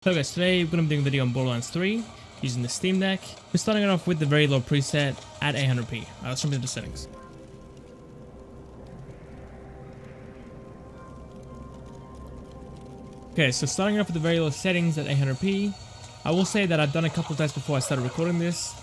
So guys, today we're going to be doing a video on Borderlands 3 using the Steam Deck. We're starting it off with the very low preset at 800p. Let's jump into the settings. Okay, so starting off with the very low settings at 800p. I will say that I've done a couple tests before I started recording this,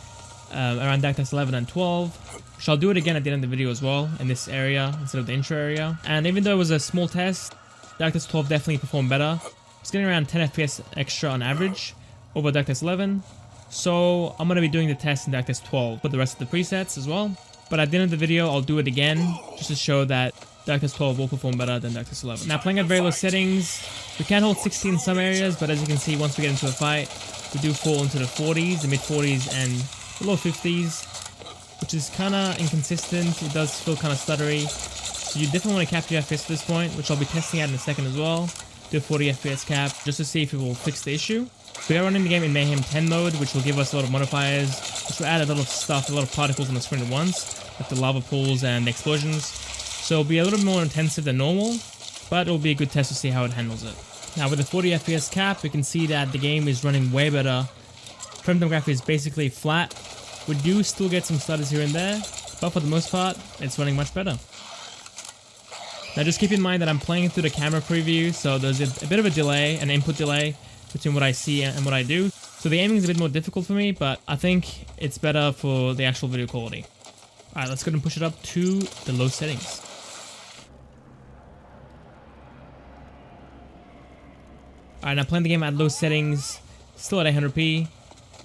around DAC 11 and 12. So I'll do it again at the end of the video as well, in this area instead of the intro area. And even though it was a small test, DAC 12 definitely performed better. It's getting around 10 FPS extra on average over DAC 11. So I'm going to be doing the test in DAC 12 with the rest of the presets as well. But at the end of the video, I'll do it again just to show that DAC 12 will perform better than DAC 11. Now playing at very low settings, we can hold 60 in some areas, but as you can see, once we get into a fight, we do fall into the 40s, the mid 40s and the low 50s, which is kind of inconsistent. It does feel kind of stuttery. So you definitely want to cap your FPS at this point, which I'll be testing out in a second as well. Do a 40 FPS cap just to see if it will fix the issue. We are running the game in Mayhem 10 mode, which will give us a lot of modifiers, which will add a lot of stuff, a lot of particles on the screen at once, like the lava pools and the explosions. So it'll be a little bit more intensive than normal, but it'll be a good test to see how it handles it. Now with the 40 FPS cap, we can see that the game is running way better. Frame time graph is basically flat. We do still get some stutters here and there, but for the most part, it's running much better. Now just keep in mind that I'm playing through the camera preview, so there's a bit of a delay, an input delay between what I see and what I do. So the aiming is a bit more difficult for me, but I think it's better for the actual video quality. Alright, let's go ahead and push it up to the low settings. Alright, now playing the game at low settings, still at 800p.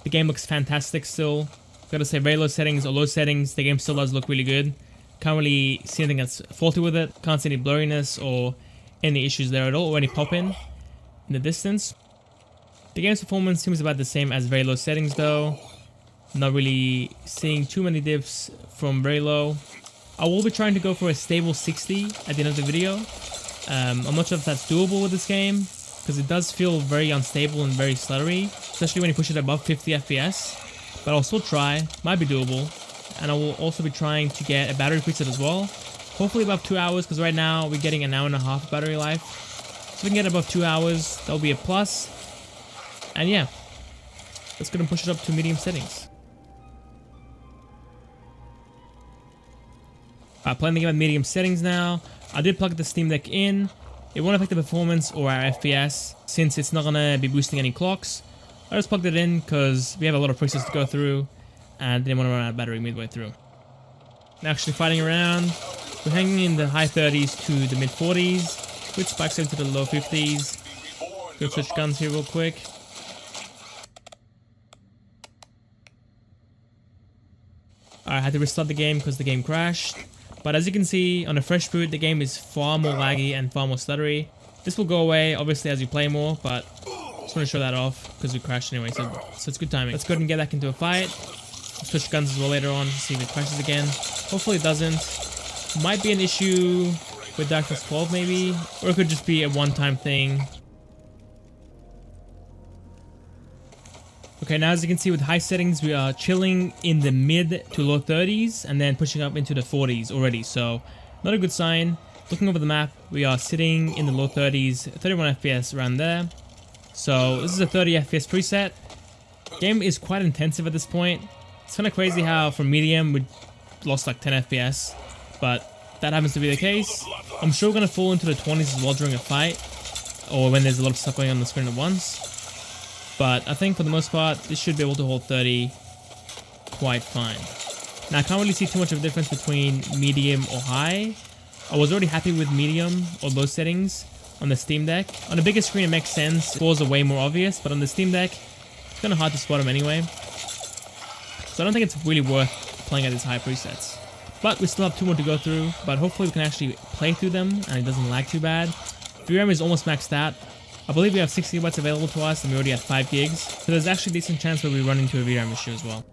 The game looks fantastic still. Gotta say, very low settings or low settings, the game still does look really good. Can't really see anything that's faulty with it. Can't see any blurriness or any issues there at all, or any pop-in the distance. The game's performance seems about the same as very low settings though. Not really seeing too many diffs from very low. I will be trying to go for a stable 60 at the end of the video. I'm not sure if that's doable with this game, because it does feel very unstable and very stuttery, especially when you push it above 50 FPS. But I'll still try, might be doable. And I will also be trying to get a battery preset as well. Hopefully above 2 hours, because right now we're getting an hour and a half battery life. So if we can get above 2 hours, that'll be a plus. And yeah, let's go and push it up to medium settings. Playing the game at medium settings now. I did plug the Steam Deck in. It won't affect the performance or our FPS, since it's not going to be boosting any clocks. I just plugged it in because we have a lot of presets to go through, and didn't want to run out of battery midway through. Actually fighting around, we're hanging in the high 30s to the mid 40s, with spikes into the low 50s. Go switch guns here real quick. I had to restart the game because the game crashed. But as you can see, on a fresh boot, the game is far more laggy and far more stuttery. This will go away, obviously, as you play more, but I just want to show that off because we crashed anyway, so it's good timing. Let's go ahead and get back into a fight. Switch guns as well later on to see if it crashes again. Hopefully it doesn't. Might be an issue with DAC 12 maybe, or it could just be a one-time thing. Okay, now as you can see with high settings, we are chilling in the mid to low 30s and then pushing up into the 40s already, so not a good sign. Looking over the map, we are sitting in the low 30s, 31 FPS around there. So this is a 30 FPS preset. Game is quite intensive at this point. It's kind of crazy how from medium we lost like 10 FPS, but that happens to be the case. I'm sure we're going to fall into the 20s as well during a fight, or when there's a lot of stuff going on the screen at once. But I think for the most part, this should be able to hold 30 quite fine. Now I can't really see too much of a difference between medium or high. I was already happy with medium or low settings on the Steam Deck. On the bigger screen it makes sense, scores are way more obvious, but on the Steam Deck, it's kind of hard to spot them anyway. So I don't think it's really worth playing at these high presets. But we still have 2 more to go through, but hopefully we can actually play through them and it doesn't lag too bad. VRAM is almost maxed out. I believe we have 6 GB available to us and we already have 5 gigs, so there's actually a decent chance where we run into a VRAM issue as well.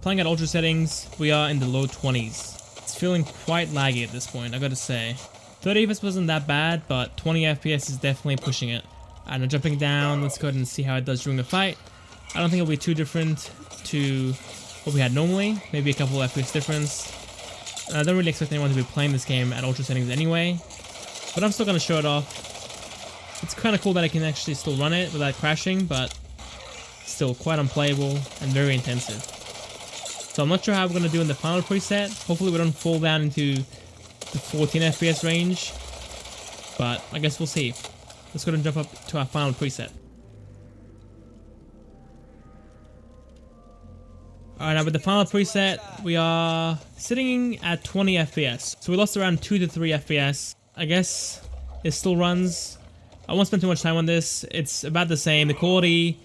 Playing at ultra settings, we are in the low 20s. It's feeling quite laggy at this point, I gotta say. 30 FPS wasn't that bad, but 20 FPS is definitely pushing it. And jumping down, let's go ahead and see how it does during the fight. I don't think it'll be too different to what we had normally, maybe a couple FPS difference. I don't really expect anyone to be playing this game at ultra settings anyway, but I'm still going to show it off. It's kind of cool that I can actually still run it without crashing, but still quite unplayable and very intensive. So I'm not sure how we're going to do in the final preset. Hopefully we don't fall down into the 14 FPS range, but I guess we'll see. Let's go and jump up to our final preset. Alright, now with the final preset, we are sitting at 20 FPS. So we lost around 2 to 3 FPS. I guess it still runs. I won't spend too much time on this. It's about the same. The quality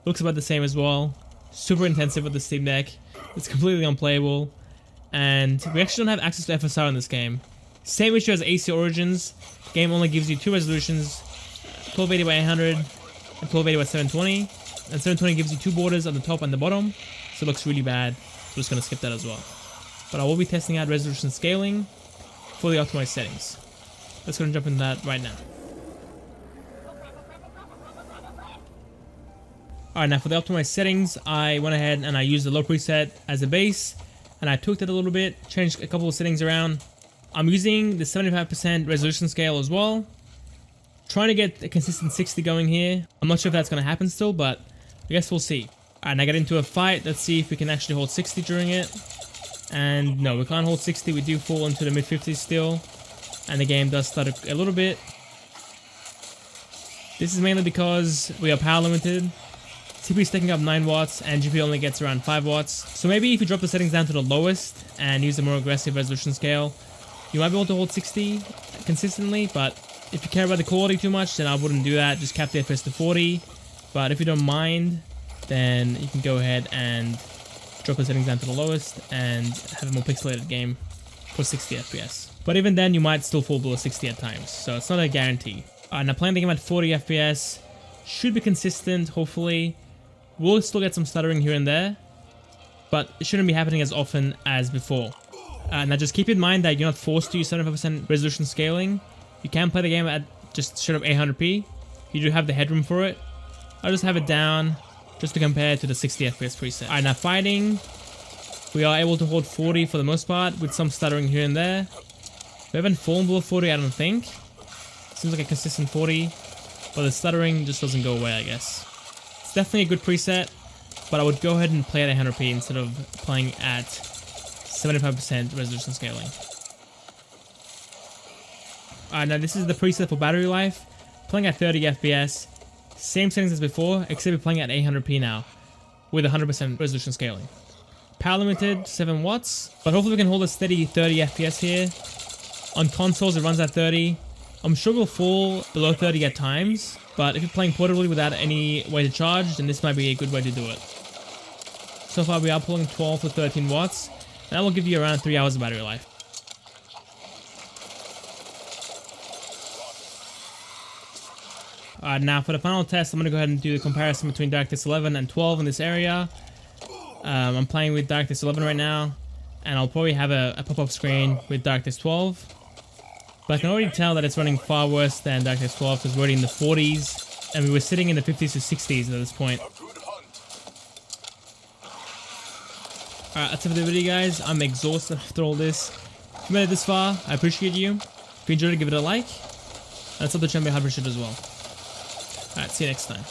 looks about the same as well. Super intensive with the Steam Deck. It's completely unplayable. And we actually don't have access to FSR in this game. Same issue as AC Origins. Game only gives you 2 resolutions, 1280 by 800 and 1280 by 720. And 720 gives you 2 borders on the top and the bottom. So it looks really bad. I'm just going to skip that as well. But I will be testing out resolution scaling for the optimized settings. Let's go and jump into that right now. Alright, now for the optimized settings, I went ahead and I used the low preset as a base. And I tweaked it a little bit, changed a couple of settings around. I'm using the 75% resolution scale as well. Trying to get a consistent 60 going here. I'm not sure if that's going to happen still, but I guess we'll see. Alright, now get into a fight. Let's see if we can actually hold 60 during it. And no, we can't hold 60. We do fall into the mid 50s still. And the game does stutter a little bit. This is mainly because we are power limited. CPU is taking up 9 watts and GPU only gets around 5 watts. So maybe if you drop the settings down to the lowest and use a more aggressive resolution scale, you might be able to hold 60 consistently, but if you care about the quality too much, then I wouldn't do that. Just cap the FPS to 40. But if you don't mind, then you can go ahead and drop the settings down to the lowest and have a more pixelated game for 60 FPS. But even then, you might still fall below 60 at times, so it's not a guarantee. Alright, now playing the game at 40 FPS should be consistent, hopefully. We'll still get some stuttering here and there, but it shouldn't be happening as often as before. Now just keep in mind that you're not forced to use 75% resolution scaling. You can play the game at just straight up 800p. You do have the headroom for it. I'll just have it down just to compare to the 60 FPS preset. Alright, now fighting. We are able to hold 40 for the most part with some stuttering here and there. We haven't fallen below 40, I don't think. Seems like a consistent 40, but the stuttering just doesn't go away, I guess. It's definitely a good preset, but I would go ahead and play at 100p instead of playing at 75% resolution scaling. Alright, now this is the preset for battery life. Playing at 30 FPS. Same settings as before, except we're playing at 800p now with 100% resolution scaling. Power limited 7 watts, but hopefully we can hold a steady 30 FPS here. On consoles it runs at 30. I'm sure we'll fall below 30 at times, but if you're playing portably without any way to charge, then this might be a good way to do it. So far we are pulling 12 to 13 watts, and that will give you around 3 hours of battery life. Alright, now for the final test, I'm going to go ahead and do the comparison between DirectX 11 and 12 in this area. I'm playing with DirectX 11 right now, and I'll probably have a pop-up screen with DirectX 12. But I can already tell that it's running far worse than DirectX 12 because we're already in the 40s, and we were sitting in the 50s to 60s at this point. Alright, that's it for the video, guys. I'm exhausted after all this. If you made it this far, I appreciate you. If you enjoyed it, give it a like. And it's up the channel, I appreciate it as well. Alright, see you next time.